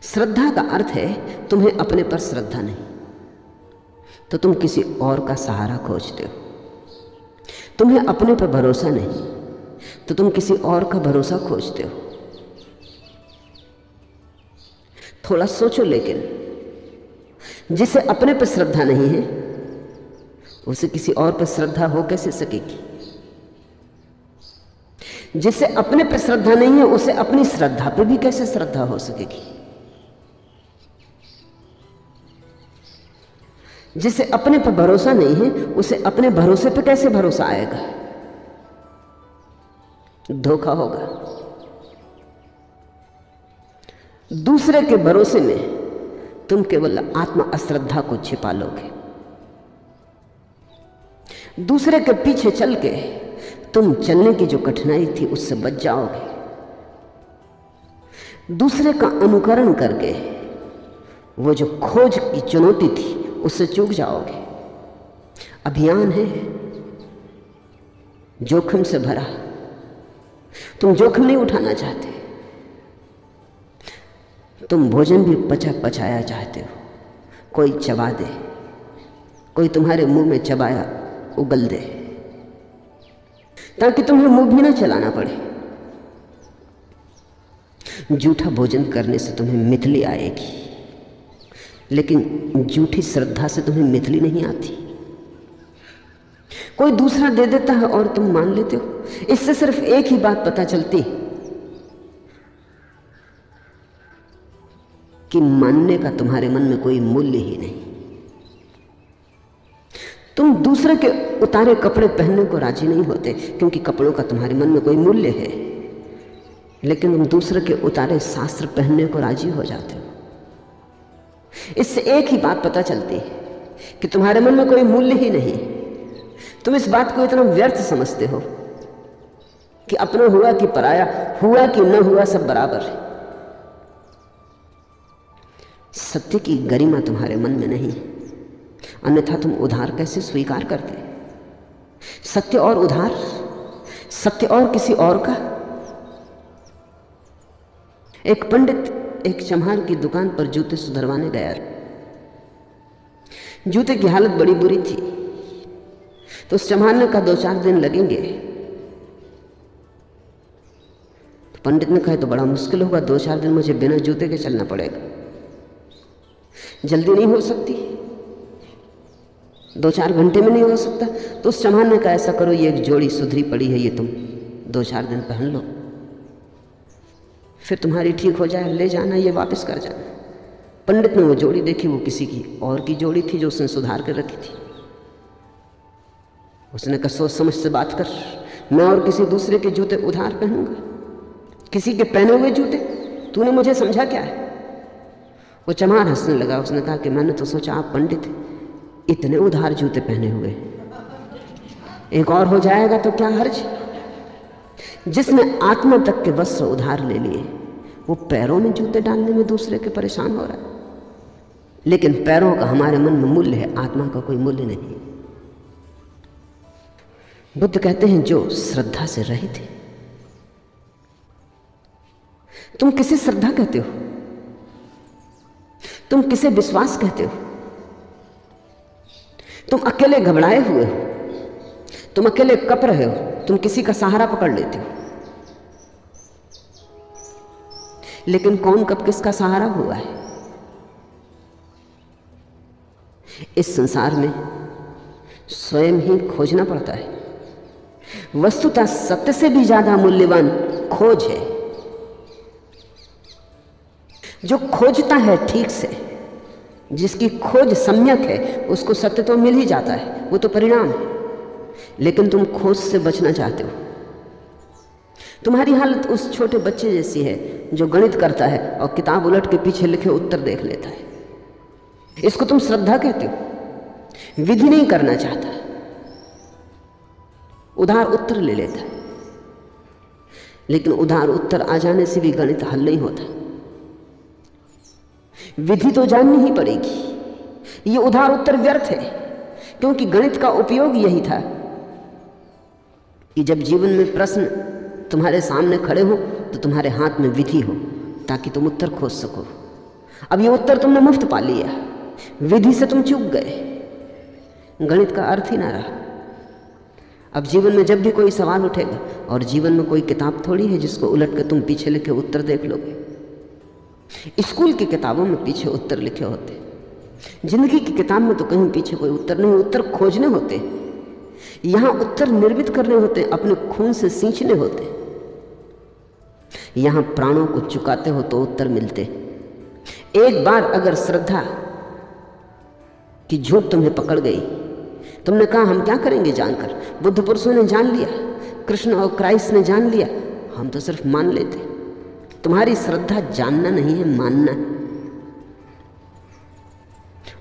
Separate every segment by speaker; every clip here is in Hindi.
Speaker 1: श्रद्धा का अर्थ है तुम्हें अपने पर श्रद्धा नहीं तो तुम किसी और का सहारा खोजते हो। तुम्हें अपने पर भरोसा नहीं तो तुम किसी और का भरोसा खोजते हो। थोड़ा सोचो, लेकिन जिसे अपने पर श्रद्धा नहीं है उसे किसी और पर श्रद्धा हो कैसे सकेगी? जिसे अपने पर श्रद्धा नहीं है उसे अपनी श्रद्धा पर भी कैसे श्रद्धा हो सकेगी? जिसे अपने पर भरोसा नहीं है उसे अपने भरोसे पर कैसे भरोसा आएगा? धोखा होगा। दूसरे के भरोसे में तुम केवल आत्म अश्रद्धा को छिपा लोगे। दूसरे के पीछे चल के तुम चलने की जो कठिनाई थी उससे बच जाओगे। दूसरे का अनुकरण करके वो जो खोज की चुनौती थी उससे चूक जाओगे। अभियान है जोखिम से भरा। तुम जोखिम नहीं उठाना चाहते। तुम भोजन भी पचा पचाया चाहते हो। कोई चबा दे, कोई तुम्हारे मुंह में चबाया उगल दे, ताकि तुम्हें मुंह भी ना चलाना पड़े। झूठा भोजन करने से तुम्हें मितली आएगी, लेकिन झूठी श्रद्धा से तुम्हें मितली नहीं आती। कोई दूसरा दे देता है और तुम मान लेते हो। इससे सिर्फ एक ही बात पता चलती कि मानने का तुम्हारे मन में कोई मूल्य ही नहीं। तुम दूसरे के उतारे कपड़े पहनने को राजी नहीं होते क्योंकि कपड़ों का तुम्हारे मन में कोई मूल्य है, लेकिन तुम दूसरे के उतारे शास्त्र पहनने को राजी हो जाते हो। इससे एक ही बात पता चलती है कि तुम्हारे मन में कोई मूल्य ही नहीं। तुम इस बात को इतना व्यर्थ समझते हो कि अपना हुआ कि पराया, हुआ कि न हुआ सब बराबर है। सत्य की गरिमा तुम्हारे मन में नहीं, अन्यथा तुम उधार कैसे स्वीकार करते? सत्य और उधार, सत्य और किसी और का। एक पंडित एक चम्हार की दुकान पर जूते सुधरवाने गया। जूते की हालत बड़ी बुरी थी, तो उस चम्हार ने कहा 2-4 दिन लगेंगे। तो पंडित ने कहा तो बड़ा मुश्किल होगा, 2-4 दिन मुझे बिना जूते के चलना पड़ेगा, जल्दी नहीं हो सकती, 2-4 घंटे में नहीं हो सकता। तो उस चम्हार ने कहा ऐसा करो, ये एक जोड़ी सुधरी पड़ी है, ये तुम 2-4 दिन पहन लो, फिर तुम्हारी ठीक हो जाए, ले जाना, ये वापस कर जाना। पंडित ने वो जोड़ी देखी, वो किसी की और की जोड़ी थी जो उसने सुधार कर रखी थी। उसने कहा सोच समझ से बात कर, मैं और किसी दूसरे के जूते उधार पहनूंगा, किसी के पहने हुए जूते? तूने मुझे समझा क्या है? वो चम्हार हंसने लगा। उसने कहा कि मैंने तो सोचा आप पंडित इतने उधार जूते पहने हुए, एक और हो जाएगा तो क्या हर्ज। जिसने आत्मा तक के वस्त्र उधार ले लिए वो पैरों में जूते डालने में दूसरे के परेशान हो रहा है। लेकिन पैरों का हमारे मन में मूल्य है, आत्मा का कोई मूल्य नहीं। बुद्ध कहते हैं जो श्रद्धा से रहित है। तुम किसे श्रद्धा कहते हो? तुम किसे विश्वास कहते हो? तुम अकेले घबराए हुए हो, तुम अकेले कप रहे हो, तुम किसी का सहारा पकड़ लेते हो। लेकिन कौन कब किसका सहारा हुआ है? इस संसार में स्वयं ही खोजना पड़ता है। वस्तुतः सत्य से भी ज्यादा मूल्यवान खोज है। जो खोजता है ठीक से, जिसकी खोज सम्यक है, उसको सत्य तो मिल ही जाता है, वो तो परिणाम है। लेकिन तुम खोज से बचना चाहते हो। तुम्हारी हालत उस छोटे बच्चे जैसी है जो गणित करता है और किताब उलट के पीछे लिखे उत्तर देख लेता है। इसको तुम श्रद्धा कहते हो। विधि नहीं करना चाहता, उधार उत्तर ले लेता है। लेकिन उधार उत्तर आ जाने से भी गणित हल नहीं होता। विधि तो जाननी ही पड़ेगी। ये उधार उत्तर व्यर्थ है, क्योंकि गणित का उपयोग यही था कि जब जीवन में प्रश्न तुम्हारे सामने खड़े हो तो तुम्हारे हाथ में विधि हो, ताकि तुम उत्तर खोज सको। अब ये उत्तर तुमने मुफ्त पा लिया, विधि से तुम चूक गए, गणित का अर्थ ही ना रहा। अब जीवन में जब भी कोई सवाल उठेगा, और जीवन में कोई किताब थोड़ी है जिसको उलट के तुम पीछे लिखे उत्तर देख लोगे। स्कूल की किताबों में पीछे उत्तर लिखे होते, जिंदगी की किताब में तो कहीं पीछे कोई उत्तर नहीं, उत्तर खोजने होते। यहां उत्तर निर्मित करने होते, अपने खून से सींचने होते। यहां प्राणों को चुकाते हो तो उत्तर मिलते। एक बार अगर श्रद्धा की झूठ तुम्हें पकड़ गई, तुमने कहा हम क्या करेंगे जानकर, बुद्ध पुरुषों ने जान लिया, कृष्ण और क्राइस्ट ने जान लिया, हम तो सिर्फ मान लेते। तुम्हारी श्रद्धा जानना नहीं है, मानना है।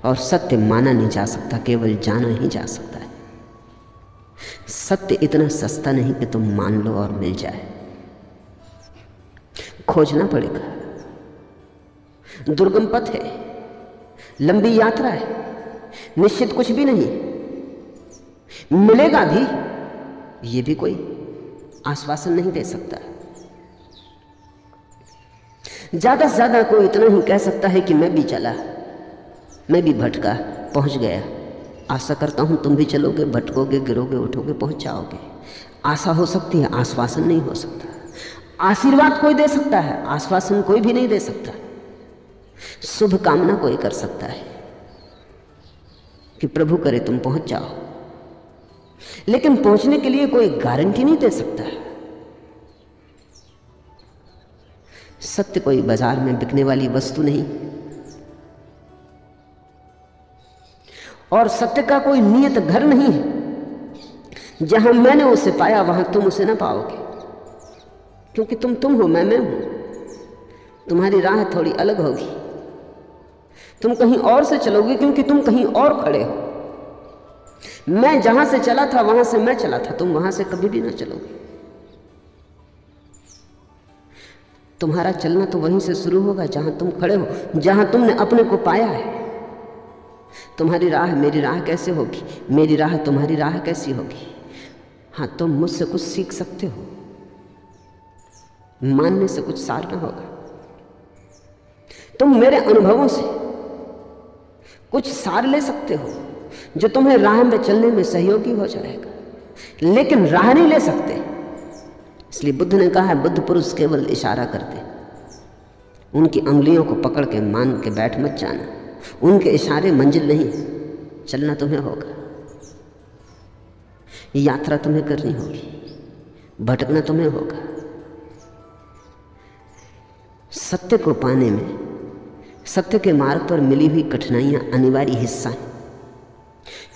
Speaker 1: और सत्य माना नहीं जा सकता, केवल जाना ही जा सकता है। सत्य इतना सस्ता नहीं कि तुम मान लो और मिल जाए, खोजना पड़ेगा। दुर्गम पथ है, लंबी यात्रा है, निश्चित कुछ भी नहीं। मिलेगा भी, ये भी कोई आश्वासन नहीं दे सकता। ज्यादा से ज्यादा कोई इतना ही कह सकता है कि मैं भी चला, मैं भी भटका, पहुंच गया। आशा करता हूं तुम भी चलोगे, भटकोगे, गिरोगे, उठोगे, पहुंच जाओगे। आशा हो सकती है, आश्वासन नहीं हो सकता। आशीर्वाद कोई दे सकता है, आश्वासन कोई भी नहीं दे सकता। शुभ कामना कोई कर सकता है कि प्रभु करे तुम पहुंच जाओ, लेकिन पहुंचने के लिए कोई गारंटी नहीं दे सकता। सत्य कोई बाजार में बिकने वाली वस्तु नहीं, और सत्य का कोई नियत घर नहीं है। जहां मैंने उसे पाया वहां तुम उसे ना पाओगे, क्योंकि तुम हो, मैं हूं। तुम्हारी राह थोड़ी अलग होगी, तुम कहीं और से चलोगे, क्योंकि तुम कहीं और खड़े हो। मैं जहां से चला था वहां से मैं चला था, तुम वहां से कभी भी ना चलोगे। तुम्हारा चलना तो वहीं से शुरू होगा जहां तुम खड़े हो, जहां तुमने अपने को पाया है। तुम्हारी राह मेरी राह कैसे होगी, मेरी राह तुम्हारी राह कैसी होगी? हाँ, तुम मुझसे कुछ सीख सकते हो, मानने से कुछ सार न होगा। तुम मेरे अनुभवों से कुछ सार ले सकते हो जो तुम्हें राह में चलने में सहयोगी हो जाएगा, लेकिन राह नहीं ले सकते। इसलिए बुद्ध ने कहा है, बुद्ध पुरुष केवल इशारा करते, उनकी अंगुलियों को पकड़ के मान के बैठ मत जाना। उनके इशारे मंजिल नहीं, चलना तुम्हें होगा, यात्रा तुम्हें करनी होगी, भटकना तुम्हें होगा। सत्य को पाने में सत्य के मार्ग पर मिली हुई कठिनाइयां अनिवार्य हिस्सा है,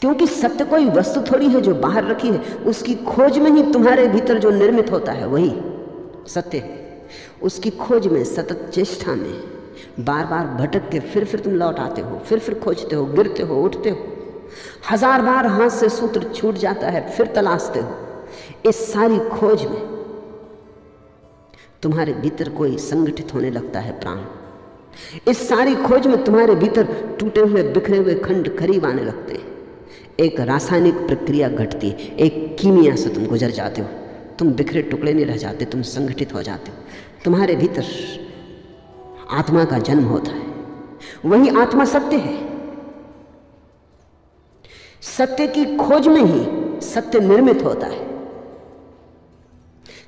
Speaker 1: क्योंकि सत्य कोई वस्तु थोड़ी है जो बाहर रखी है। उसकी खोज में ही तुम्हारे भीतर जो निर्मित होता है वही सत्य है। उसकी खोज में, सतत चेष्टा में, बार बार भटक के फिर तुम लौट आते हो, फिर खोजते हो, गिरते हो, उठते हो, 1000 बार हाथ से सूत्र छूट जाता है, फिर तलाशते हो। इस सारी खोज में तुम्हारे भीतर कोई संगठित होने लगता है प्राण। इस सारी खोज में तुम्हारे भीतर टूटे हुए, बिखरे हुए खंड करीब आने लगते हैं। एक रासायनिक प्रक्रिया घटती है, एक कीमिया से तुम गुजर जाते हो। तुम बिखरे टुकड़े नहीं रह जाते, तुम संगठित हो जाते हो। तुम्हारे भीतर आत्मा का जन्म होता है, वही आत्मा सत्य है। सत्य की खोज में ही सत्य निर्मित होता है।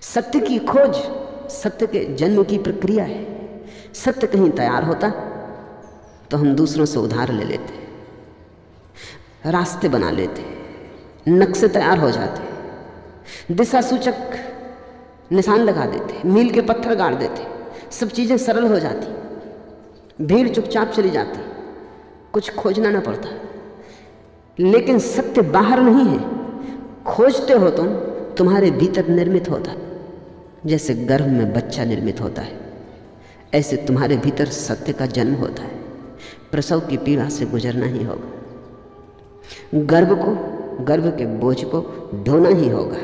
Speaker 1: सत्य की खोज सत्य के जन्म की प्रक्रिया है। सत्य कहीं तैयार होता तो हम दूसरों से उधार ले लेते, रास्ते बना लेते, नक्शे तैयार हो जाते, दिशा सूचक निशान लगा देते, मील के पत्थर गाड़ देते, सब चीजें सरल हो जाती, भीड़ चुपचाप चली जाती, कुछ खोजना ना पड़ता। लेकिन सत्य बाहर नहीं है, खोजते हो तुम, तुम्हारे भीतर निर्मित होता। जैसे गर्भ में बच्चा निर्मित होता है, ऐसे तुम्हारे भीतर सत्य का जन्म होता है। प्रसव की पीड़ा से गुजरना ही होगा, गर्भ के बोझ को ढोना ही होगा।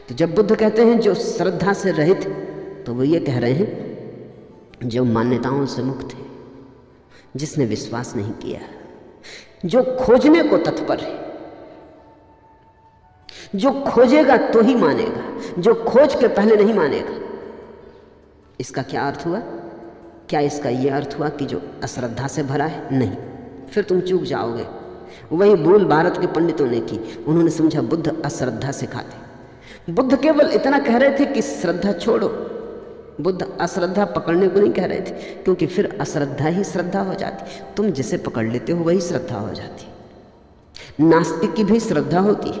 Speaker 1: तो जब बुद्ध कहते हैं जो श्रद्धा से रहित, तो वो ये कह रहे हैं जो मान्यताओं से मुक्त है, जिसने विश्वास नहीं किया, जो खोजने को तत्पर है, जो खोजेगा तो ही मानेगा, जो खोज के पहले नहीं मानेगा। इसका क्या अर्थ हुआ? क्या इसका यह अर्थ हुआ कि जो अश्रद्धा से भरा है? नहीं, फिर तुम चूक जाओगे। वही भूल भारत के पंडितों ने की। उन्होंने समझा बुद्ध अश्रद्धा सिखाते। बुद्ध केवल इतना कह रहे थे कि श्रद्धा छोड़ो। बुद्ध अश्रद्धा पकड़ने को नहीं कह रहे थे, क्योंकि फिर अश्रद्धा ही श्रद्धा हो जाती। तुम जिसे पकड़ लेते हो वही श्रद्धा हो जाती। नास्तिक की भी श्रद्धा होती है,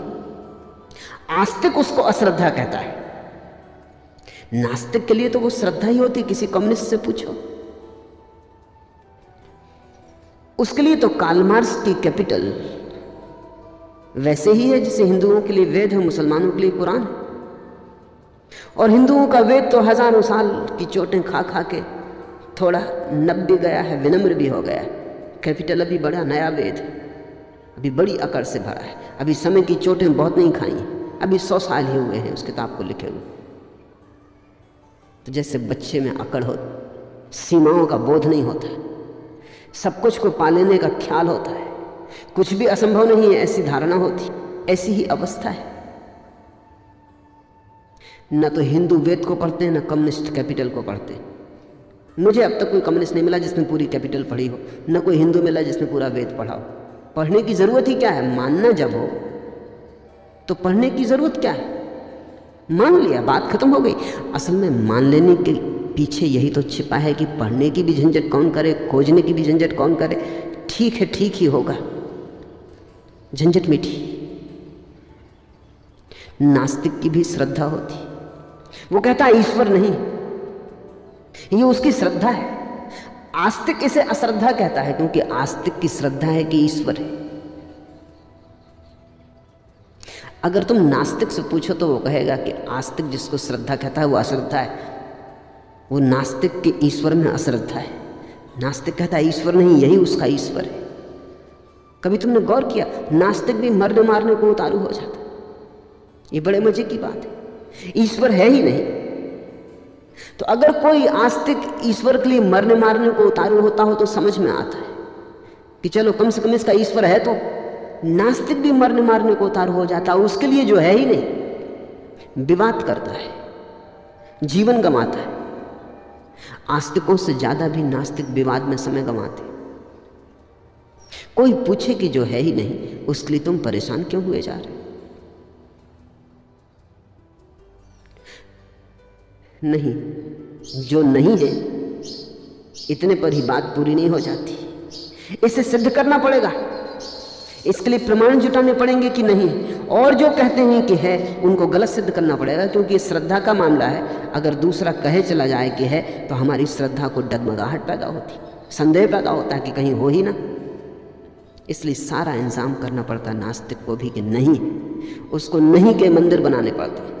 Speaker 1: आस्तिक उसको अश्रद्धा कहता है। नास्तिक के लिए तो वो श्रद्धा ही होती। किसी कम्युनिस्ट से पूछो, उसके लिए तो कार्ल मार्क्स की कैपिटल वैसे ही है जैसे हिंदुओं के लिए वेद है, मुसलमानों के लिए कुरान है। और हिंदुओं का वेद तो हजारों साल की चोटें खा खा के थोड़ा नब भी गया है, विनम्र भी हो गया है। कैपिटल अभी बड़ा नया वेद है, अभी बड़ी अकड़ से भरा है। अभी समय की चोटें बहुत नहीं खाई, अभी 100 साल ही हुए हैं उस किताब को लिखे हुए। तो जैसे बच्चे में अकड़ हो, सीमाओं का बोध नहीं होता, सब कुछ को पा लेने का ख्याल होता है, कुछ भी असंभव नहीं है ऐसी धारणा होती, ऐसी ही अवस्था है। न तो हिंदू वेद को पढ़ते हैं, न कम्युनिस्ट कैपिटल को पढ़ते हैं। मुझे अब तक कोई कम्युनिस्ट नहीं मिला जिसने पूरी कैपिटल पढ़ी हो, न कोई हिंदू मिला जिसने पूरा वेद पढ़ा हो। पढ़ने की जरूरत ही क्या है? मानना जब हो तो पढ़ने की जरूरत क्या है? मान लिया, बात खत्म हो गई। असल में मान लेने के पीछे यही तो छिपा है कि पढ़ने की भी झंझट कौन करे, खोजने की भी झंझट कौन करे। ठीक है, ठीक ही होगा, झंझट मिटी। नास्तिक की भी श्रद्धा होती, वो कहता है ईश्वर नहीं, ये उसकी श्रद्धा है। आस्तिक इसे अश्रद्धा कहता है, क्योंकि आस्तिक की श्रद्धा है कि ईश्वर है। अगर तुम नास्तिक से पूछो तो वो कहेगा कि आस्तिक जिसको श्रद्धा कहता है वो अश्रद्धा है, वो नास्तिक के ईश्वर में अश्रद्धा है। नास्तिक कहता है ईश्वर नहीं, यही उसका ईश्वर है। कभी तुमने गौर किया, नास्तिक भी मरने मारने को उतारू हो जाता। ये बड़े मजे की बात है, ईश्वर है ही नहीं। तो अगर कोई आस्तिक ईश्वर के लिए मरने मारने को उतारू होता हो तो समझ में आता है कि चलो कम से कम इसका ईश्वर है। तो नास्तिक भी मरने मारने को उतारू हो जाता, उसके लिए जो है ही नहीं, विवाद करता है, जीवन गंवाता है। आस्तिकों से ज्यादा भी नास्तिक विवाद में समय गंवाते। कोई पूछे कि जो है ही नहीं, उसके लिए तुम परेशान क्यों हुए जा रहे? नहीं, जो नहीं है इतने पर ही बात पूरी नहीं हो जाती, इसे सिद्ध करना पड़ेगा। इसके लिए प्रमाण जुटाने पड़ेंगे कि नहीं, और जो कहते हैं कि है उनको गलत सिद्ध करना पड़ेगा, क्योंकि ये श्रद्धा का मामला है। अगर दूसरा कहे चला जाए कि है तो हमारी श्रद्धा को डगमगाहट पैदा होती, संदेह पैदा होता है कि कहीं हो ही ना। इसलिए सारा इंतजाम करना पड़ता है नास्तिक को भी कि नहीं, उसको नहीं के मंदिर बनाने पड़ते,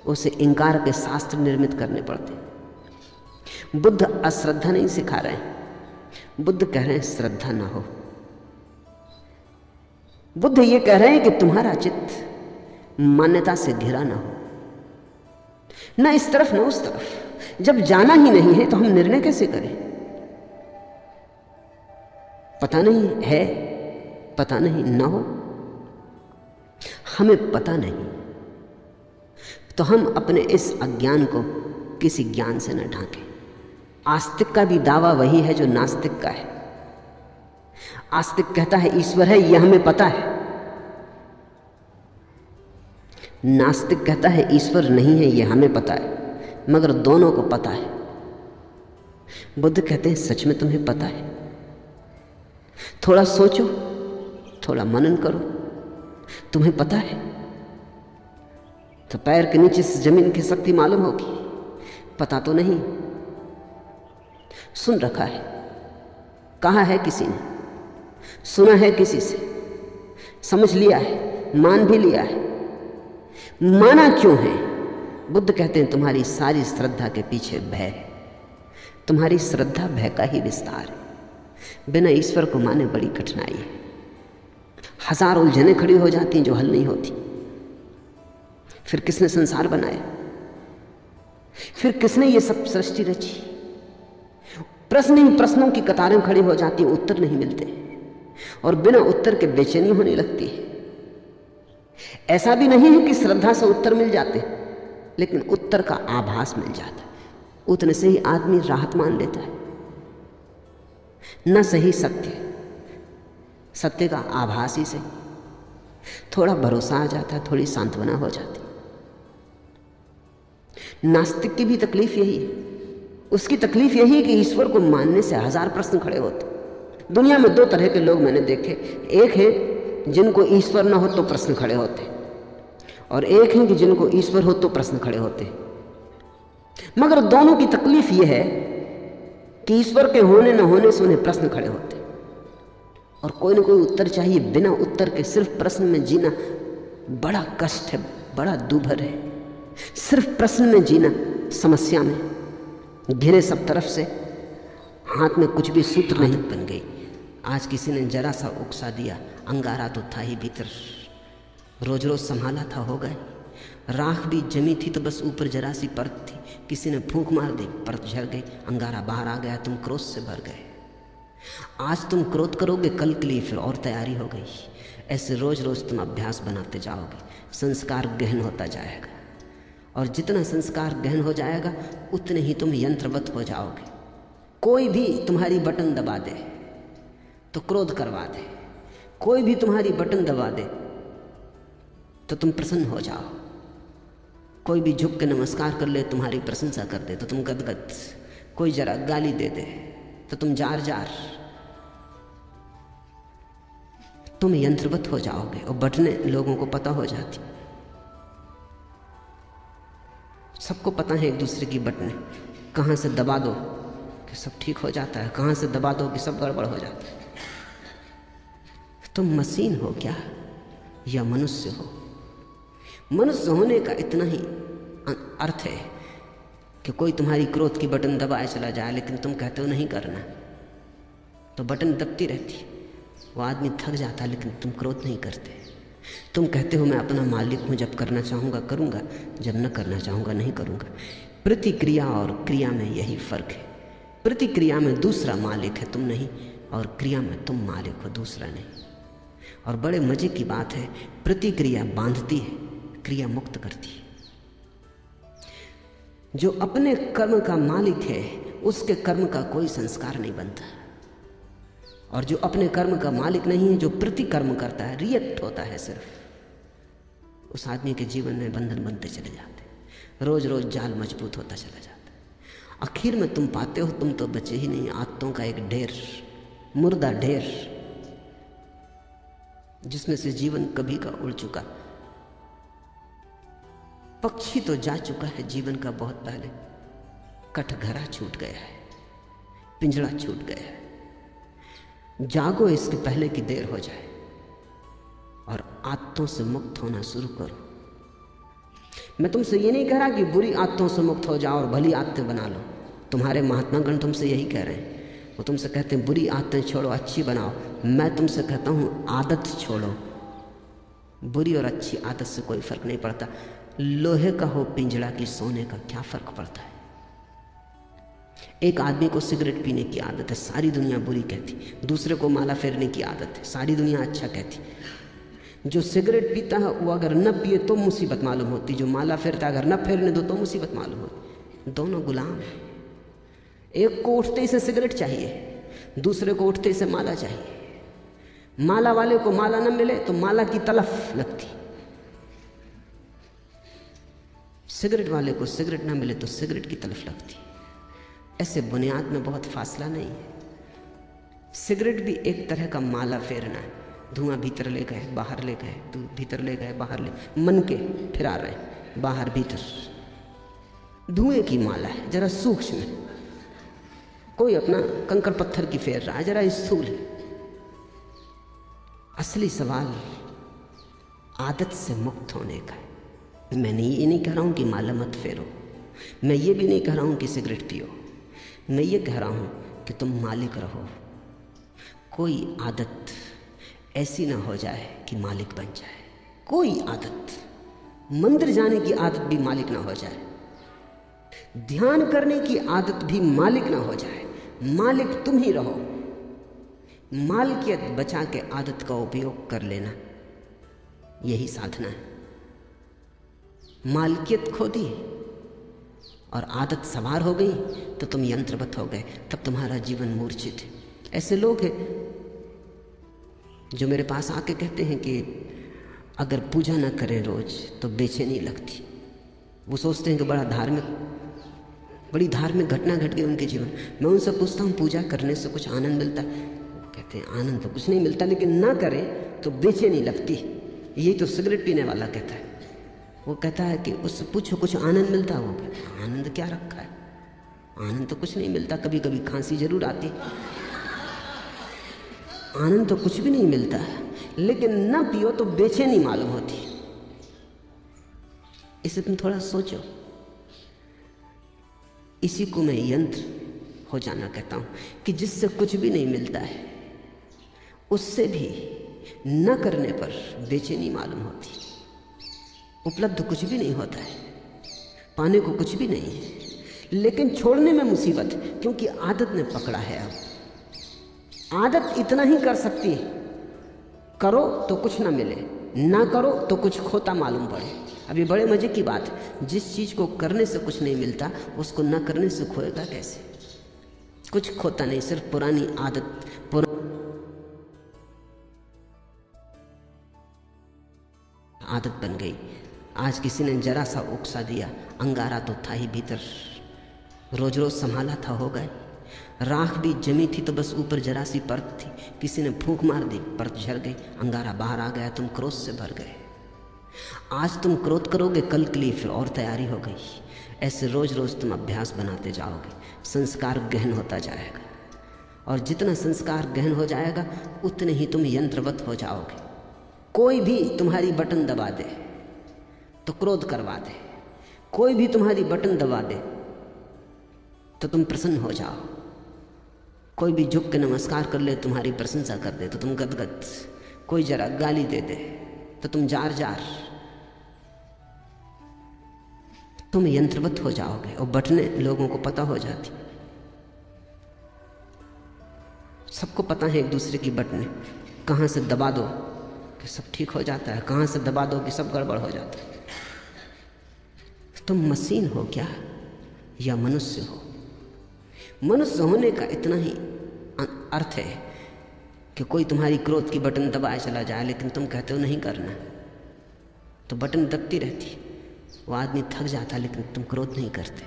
Speaker 1: उसे इंकार के शास्त्र निर्मित करने पड़ते। बुद्ध अश्रद्धा नहीं सिखा रहे हैं, बुद्ध कह रहे हैं श्रद्धा ना हो। बुद्ध ये कह रहे हैं कि तुम्हारा चित्त मान्यता से घिरा ना हो, ना इस तरफ ना उस तरफ। जब जाना ही नहीं है तो हम निर्णय कैसे करें? पता नहीं है, पता नहीं ना हो, हमें पता नहीं, तो हम अपने इस अज्ञान को किसी ज्ञान से न ढांकें। आस्तिक का भी दावा वही है जो नास्तिक का है। आस्तिक कहता है ईश्वर है, यह हमें पता है। नास्तिक कहता है ईश्वर नहीं है, यह हमें पता है, मगर दोनों को पता है। बुद्ध कहते हैं सच में तुम्हें पता है? थोड़ा सोचो, थोड़ा मनन करो, तुम्हें पता है तो पैर के नीचे से जमीन की शक्ति मालूम होगी। पता तो नहीं, सुन रखा है, कहा है किसी ने, सुना है किसी से, समझ लिया है, मान भी लिया है। माना क्यों है? बुद्ध कहते हैं तुम्हारी सारी श्रद्धा के पीछे भय है। तुम्हारी श्रद्धा भय का ही विस्तार है। बिना ईश्वर को माने बड़ी कठिनाई है। हजार उलझनें खड़ी हो जाती हैं जो हल नहीं होती। फिर किसने संसार बनाया? फिर किसने ये सब सृष्टि रची? प्रश्न ही प्रश्नों की कतारें खड़ी हो जाती हैं, उत्तर नहीं मिलते, और बिना उत्तर के बेचैनी होने लगती है। ऐसा भी नहीं है कि श्रद्धा से उत्तर मिल जाते, लेकिन उत्तर का आभास मिल जाता है, उतने से ही आदमी राहत मान लेता है। न सही सत्य, सत्य का आभास ही सही। थोड़ा भरोसा आ जाता, थोड़ी सांत्वना हो जाती। नास्तिक की भी तकलीफ यही है। उसकी तकलीफ यही है कि ईश्वर को मानने से 1000 प्रश्न खड़े होते। दुनिया में 2 तरह के लोग मैंने देखे, एक है जिनको ईश्वर ना हो तो प्रश्न खड़े होते, और एक है कि जिनको ईश्वर हो तो प्रश्न खड़े होते। मगर दोनों की तकलीफ यह है कि ईश्वर के होने न होने से उन्हें प्रश्न खड़े होते, और कोई ना कोई उत्तर चाहिए। बिना उत्तर के सिर्फ प्रश्न में जीना बड़ा कष्ट है, बड़ा दूभर है। सिर्फ प्रश्न में जीना, समस्या में घिरे सब तरफ से, हाथ में कुछ भी सूत्र नहीं बन गई। आज किसी ने जरा सा उकसा दिया, अंगारा तो था ही भीतर, रोज रोज संभाला था, हो गए। राख भी जमी थी तो बस ऊपर जरा सी परत थी, किसी ने फूंक मार दी, परत झड़ गई, अंगारा बाहर आ गया, तुम क्रोध से भर गए। आज तुम क्रोध करोगे, कल के लिए फिर और तैयारी हो गई। ऐसे रोज रोज तुम अभ्यास बनाते जाओगे, संस्कार गहन होता जाएगा, और जितना संस्कार गहन हो जाएगा उतने ही तुम यंत्रवत हो जाओगे। कोई भी तुम्हारी बटन दबा दे तो क्रोध करवा दे, कोई भी तुम्हारी बटन दबा दे तो तुम प्रसन्न हो जाओ, कोई भी झुक के नमस्कार कर ले, तुम्हारी प्रशंसा कर दे तो तुम गदगद, कोई जरा गाली दे दे तो तुम जार जार, तुम यंत्रवत हो जाओगे। और बटने लोगों को पता हो जाती, सबको पता है एक दूसरे की बटने, कहाँ से दबा दो कि सब ठीक हो जाता है, कहाँ से दबा दो कि सब गड़बड़ हो जाता है। तुम मशीन हो क्या या मनुष्य हो? मनुष्य होने का इतना ही अर्थ है कि कोई तुम्हारी क्रोध की बटन दबाए चला जाए, लेकिन तुम कहते हो नहीं करना, तो बटन दबती रहती, वो आदमी थक जाता, लेकिन तुम क्रोध नहीं करते। तुम कहते हो मैं अपना मालिक हूं, जब करना चाहूँगा करूँगा, जब न करना चाहूँगा नहीं करूँगा। प्रतिक्रिया और क्रिया में यही फर्क है। प्रतिक्रिया में दूसरा मालिक है, तुम नहीं, और क्रिया में तुम मालिक हो, दूसरा नहीं। और बड़े मजे की बात है, प्रतिक्रिया बांधती है, क्रिया मुक्त करती है। जो अपने कर्म का मालिक है उसके कर्म का कोई संस्कार नहीं बनता, और जो अपने कर्म का मालिक नहीं है, जो प्रतिकर्म करता है, रिएक्ट होता है सिर्फ, उस आदमी के जीवन में बंधन बनते चले जाते, रोज रोज जाल मजबूत होता चला जाता है। आखिर में तुम पाते हो तुम तो बचे ही नहीं, आदतों का एक ढेर, मुर्दा ढेर, जिसमें से जीवन कभी का उड़ चुका। पक्षी तो जा चुका है जीवन का बहुत पहले, कटघरा छूट गया है, पिंजड़ा छूट गया है। जागो इसके पहले कि देर हो जाए, और आदतों से मुक्त होना शुरू करो। मैं तुमसे ये नहीं कह रहा कि बुरी आदतों से मुक्त हो जाओ और भली आदतें बना लो, तुम्हारे महात्मागण तुमसे यही कह रहे हैं। वो तुमसे कहते हैं बुरी आदतें छोड़ो, अच्छी बनाओ। मैं तुमसे कहता हूँ आदत छोड़ो। बुरी और अच्छी आदत से कोई फर्क नहीं पड़ता। लोहे का हो पिंजड़ा की सोने का क्या फर्क पड़ता है? एक आदमी को सिगरेट पीने की आदत है, सारी दुनिया बुरी कहती। दूसरे को माला फेरने की आदत है, सारी दुनिया अच्छा कहती। जो सिगरेट पीता है वो अगर न पिए तो मुसीबत मालूम होती, जो माला फेरता है अगर न फेरने दो तो मुसीबत मालूम होती। दोनों गुलाम हैं। एक को उठते से सिगरेट चाहिए, दूसरे को उठते से माला चाहिए। माला वाले को माला न मिले तो माला की तलफ लगती, सिगरेट वाले को सिगरेट ना मिले तो सिगरेट की तलफ लगती। ऐसे बुनियाद में बहुत फासला नहीं है। सिगरेट भी एक तरह का माला फेरना है, धुआं भीतर ले गए बाहर ले गए, भीतर ले गए बाहर ले, मन के फिरा रहे बाहर भीतर, धुएं की माला है, जरा सूक्ष्म है। कोई अपना कंकर पत्थर की फेर रहा है, जरा स्थूल है। असली सवाल आदत से मुक्त होने का है। मैं ये नहीं कह रहा हूं कि माला मत फेरो, मैं ये भी नहीं कह रहा हूं कि सिगरेट पियो, मैं ये कह रहा हूं कि तुम मालिक रहो। कोई आदत ऐसी ना हो जाए कि मालिक बन जाए। कोई आदत, मंदिर जाने की आदत भी मालिक ना हो जाए, ध्यान करने की आदत भी मालिक ना हो जाए। मालिक तुम ही रहो। मालकियत बचा के आदत का उपयोग कर लेना, यही साधना है। मालकियत खो दी और आदत सवार हो गई तो तुम यंत्रवत हो गए, तब तुम्हारा जीवन मूर्छित है। ऐसे लोग हैं जो मेरे पास आके कहते हैं कि अगर पूजा ना करें रोज तो बेचैनी लगती। वो सोचते हैं कि बड़ी धार्मिक घटना घट गई उनके जीवन। मैं उनसे पूछता हूँ पूजा करने से कुछ आनंद मिलता है? कहते हैं आनंद तो कुछ नहीं मिलता, लेकिन ना करें तो बेचैनी लगती। यही तो सिगरेट पीने वाला कहता है। वो कहता है कि उससे पूछो कुछ आनंद मिलता है? वो कहता है आनंद क्या रखा है, आनंद तो कुछ नहीं मिलता, कभी कभी खांसी जरूर आती, आनंद तो कुछ भी नहीं मिलता है। लेकिन ना पियो तो बेचैनी मालूम होती। इसे तुम थोड़ा सोचो। इसी को मैं यंत्र हो जाना कहता हूं कि जिससे कुछ भी नहीं मिलता है, उससे भी न करने पर बेचैनी मालूम होती। उपलब्ध कुछ भी नहीं होता है, पाने को कुछ भी नहीं है, लेकिन छोड़ने में मुसीबत, क्योंकि आदत ने पकड़ा है। अब आदत इतना ही कर सकती है, करो तो कुछ ना मिले, ना करो तो कुछ खोता मालूम पड़े। अभी बड़े मजे की बात है, जिस चीज को करने से कुछ नहीं मिलता उसको ना करने से खोएगा कैसे? कुछ खोता नहीं, सिर्फ पुरानी आदत आदत बन गई। आज किसी ने जरा सा उकसा दिया, अंगारा तो था ही भीतर, रोज रोज संभाला था हो गए। राख भी जमी थी तो बस ऊपर जरा सी परत थी, किसी ने फूंक मार दी, परत झड़ गई, अंगारा बाहर आ गया, तुम क्रोध से भर गए। आज तुम क्रोध करोगे, कल के लिए फिर और तैयारी हो गई। ऐसे रोज रोज तुम अभ्यास बनाते जाओगे, संस्कार गहन होता जाएगा, और जितना संस्कार गहन हो जाएगा उतने ही तुम यंत्रवत हो जाओगे। कोई भी तुम्हारी बटन दबा दे तो क्रोध करवा दे, कोई भी तुम्हारी बटन दबा दे तो तुम प्रसन्न हो जाओ, कोई भी झुक के नमस्कार कर ले, तुम्हारी प्रशंसा कर दे तो तुम गदगद, कोई जरा गाली दे दे तो तुम जार जार। तुम यंत्रवत हो जाओगे और बटने लोगों को पता हो जाती। सबको पता है एक दूसरे की बटने, कहां से दबा दो कि सब ठीक हो जाता है, कहां से दबा दो कि सब गड़बड़ हो जाता है। तुम मशीन हो क्या या मनुष्य हो? मनुष्य होने का इतना ही अर्थ है कि कोई तुम्हारी क्रोध की बटन दबाए चला जाए, लेकिन तुम कहते हो नहीं करना, तो बटन दबती रहती। वो आदमी थक जाता, लेकिन तुम क्रोध नहीं करते।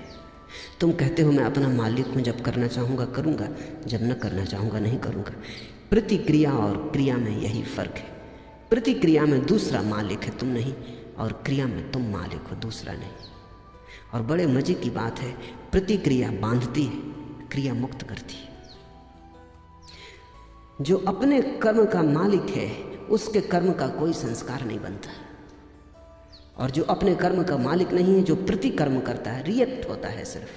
Speaker 1: तुम कहते हो मैं अपना मालिक हूं, जब करना चाहूंगा करूंगा, जब न करना चाहूंगा नहीं करूंगा। प्रतिक्रिया और क्रिया में यही फर्क है। प्रतिक्रिया में दूसरा मालिक है, तुम नहीं, और क्रिया में तुम मालिक हो, दूसरा नहीं। और बड़े मजे की बात है, प्रतिक्रिया बांधती है, क्रिया मुक्त करती है। जो अपने कर्म का मालिक है उसके कर्म का कोई संस्कार नहीं बनता, और जो अपने कर्म का मालिक नहीं है, जो प्रतिकर्म करता है, रिएक्ट होता है सिर्फ,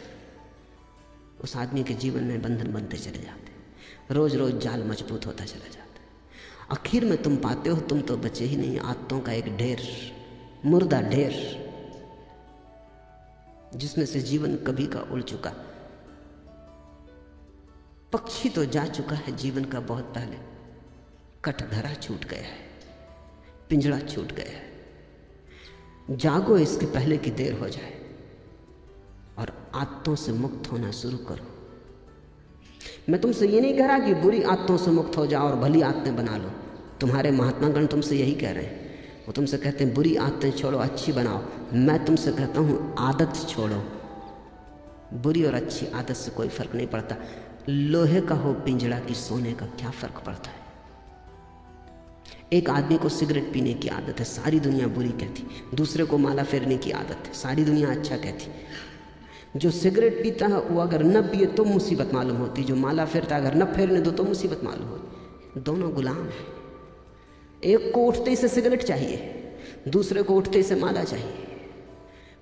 Speaker 1: उस आदमी के जीवन में बंधन बनते चले जाते, रोज रोज जाल मजबूत होता चला जाता है। आखिर में तुम पाते हो तुम तो बचे ही नहीं, आदतों का एक ढेर, मुर्दा ढेर, जिसमें से जीवन कभी का उड़ चुका। पक्षी तो जा चुका है जीवन का बहुत पहले, कटघरा छूट गया है, पिंजड़ा छूट गया है। जागो इसके पहले कि देर हो जाए, और आदतों से मुक्त होना शुरू करो। मैं तुमसे ये नहीं कह रहा कि बुरी आदतों से मुक्त हो जाओ और भली आदतें बना लो। तुम्हारे महात्मागण तुमसे यही कह रहे हैं, वो तुमसे कहते हैं बुरी आदतें छोड़ो, अच्छी बनाओ। मैं तुमसे कहता हूं आदत छोड़ो। बुरी और अच्छी आदत से कोई फर्क नहीं पड़ता। लोहे का हो पिंजड़ा की सोने का क्या फर्क पड़ता है? एक आदमी को सिगरेट पीने की आदत है, सारी दुनिया बुरी कहती। दूसरे को माला फेरने की आदत है, सारी दुनिया अच्छा कहती। जो सिगरेट पीता है वो अगर न पिए तो मुसीबत मालूम होती, जो माला फेरता है अगर न फेरने दो तो मुसीबत मालूम होती। दोनों गुलाम हैं। एक को उठते ही से सिगरेट चाहिए, दूसरे को उठते ही से माला चाहिए।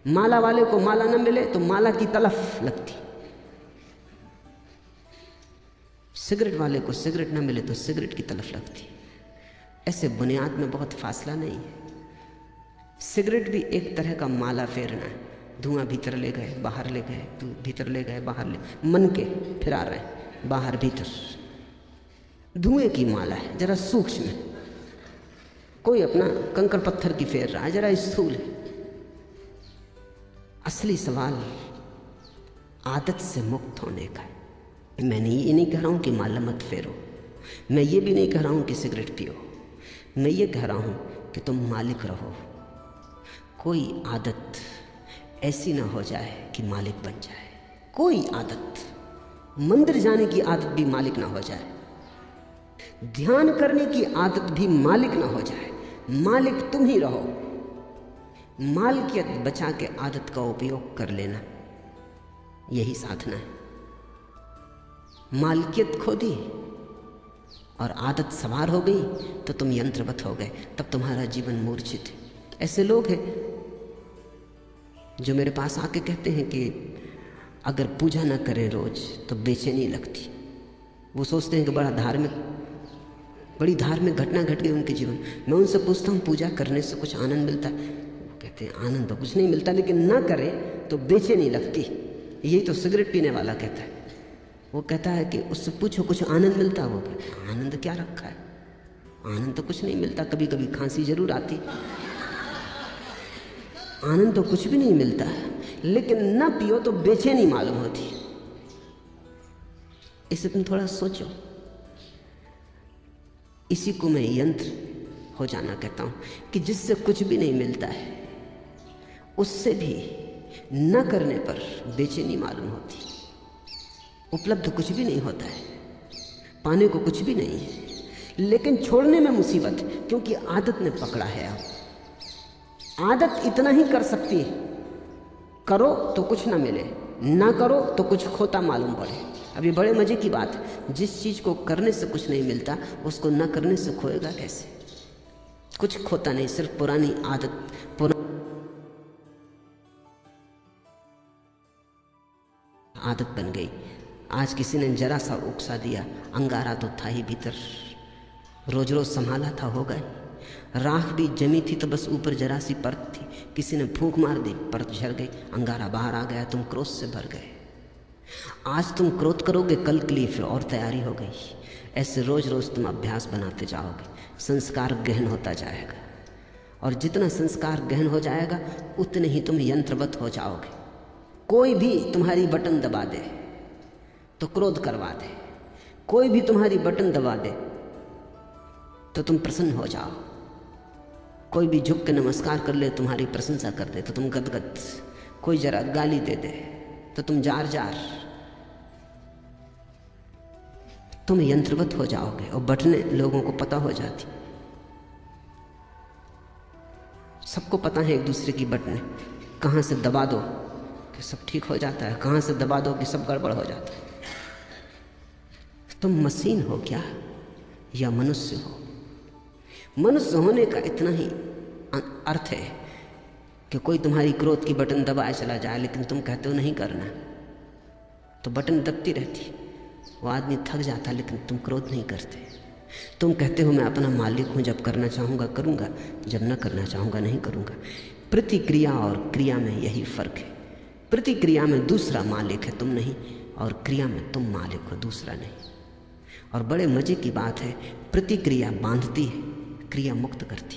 Speaker 1: माला वाले को माला न मिले तो माला की तलफ लगती, सिगरेट वाले को सिगरेट न मिले तो सिगरेट की तलफ लगती। ऐसे बुनियाद में बहुत फासला नहीं है। सिगरेट भी एक तरह का माला फेरना है, धुआं भीतर ले गए बाहर ले गए, भीतर ले गए बाहर ले, मन के फिरा रहे हैं बाहर भीतर। धुएं की माला है, जरा सूक्ष्म है। कोई अपना कंकर पत्थर की फेर रहा है, जरा स्थूल है। असली सवाल आदत से मुक्त होने का है। मैंने ये नहीं कह रहा हूं कि माला मत फेरो, मैं ये भी नहीं कह रहा हूं कि सिगरेट पियो, मैं ये कह रहा हूं कि तुम मालिक रहो। कोई आदत ऐसी ना हो जाए कि मालिक बन जाए। कोई आदत, मंदिर जाने की आदत भी मालिक ना हो जाए, ध्यान करने की आदत भी मालिक ना हो जाए। मालिक तुम ही रहो। मालकियत बचा के आदत का उपयोग कर लेना, यही साधना है। मालकियत खो दी और आदत सवार हो गई तो तुम यंत्रवत हो गए, तब तुम्हारा जीवन मूर्छित है। ऐसे लोग हैं जो मेरे पास आके कहते हैं कि अगर पूजा ना करें रोज तो बेचैनी लगती। वो सोचते हैं कि बड़ी धार्मिक घटना घट गई उनके जीवन। मैं उनसे पूछता हूँ पूजा करने से कुछ आनंद मिलता है? वो कहते हैं आनंद तो कुछ नहीं मिलता, लेकिन ना करें तो बेचैनी लगती। यही तो सिगरेट पीने वाला कहता है। वो कहता है कि उससे पूछो कुछ आनंद मिलता? वो कहता है आनंद क्या रखा है, आनंद तो कुछ नहीं मिलता, कभी कभी खांसी जरूर आती, आनंद तो कुछ भी नहीं मिलता। लेकिन ना पियो तो बेचैनी मालूम होती। इसे तुम थोड़ा सोचो। इसी को मैं यंत्र हो जाना कहता हूं कि जिससे कुछ भी नहीं मिलता है, उससे भी न करने पर बेचैनी मालूम होती। उपलब्ध कुछ भी नहीं होता है, पाने को कुछ भी नहीं है, लेकिन छोड़ने में मुसीबत, क्योंकि आदत ने पकड़ा है। अब आदत इतना ही कर सकती है, करो तो कुछ ना मिले, ना करो तो कुछ खोता मालूम पड़े। अब ये बड़े मजे की बात है, जिस चीज को करने से कुछ नहीं मिलता उसको न करने से खोएगा कैसे? कुछ खोता नहीं, सिर्फ पुरानी आदत बन गई। आज किसी ने जरा सा उकसा दिया, अंगारा तो था ही भीतर, रोज रोज संभाला था हो गए। राख भी जमी थी तो बस ऊपर जरा सी परत थी, किसी ने फूंक मार दी, परत झड़ गई, अंगारा बाहर आ गया, तुम क्रोध से भर गए। आज तुम क्रोध करोगे, कल के लिए फिर और तैयारी हो गई। ऐसे रोज रोज तुम अभ्यास बनाते जाओगे, संस्कार गहन होता जाएगा, और जितना संस्कार गहन हो जाएगा उतने ही तुम यंत्रवत हो जाओगे। कोई भी तुम्हारी बटन दबा दे तो क्रोध करवा दे, कोई भी तुम्हारी बटन दबा दे तो तुम प्रसन्न हो जाओ, कोई भी झुक के नमस्कार कर ले, तुम्हारी प्रशंसा कर दे तो तुम गदगद, कोई जरा गाली दे दे तो तुम जार जार, तुम यंत्रवत हो जाओगे। और बटने लोगों को पता हो जाती, सबको पता है एक दूसरे की बटने, कहां से दबा दो कि सब ठीक हो जाता है, कहां से दबा दो कि सब गड़बड़ हो जाता है। तुम मशीन हो क्या या मनुष्य हो? मनुष्य होने का इतना ही अर्थ है कि कोई तुम्हारी क्रोध की बटन दबाए चला जाए, लेकिन तुम कहते हो नहीं करना, तो बटन दबती रहती, वो आदमी थक जाता, लेकिन तुम क्रोध नहीं करते। तुम कहते हो मैं अपना मालिक हूं, जब करना चाहूंगा करूंगा, जब न करना चाहूंगा नहीं करूंगा। प्रतिक्रिया और क्रिया में यही फर्क है। प्रतिक्रिया में दूसरा मालिक है, तुम नहीं, और क्रिया में तुम मालिक हो, दूसरा नहीं। और बड़े मजे की बात है, प्रतिक्रिया बांधती है, क्रिया मुक्त करती है।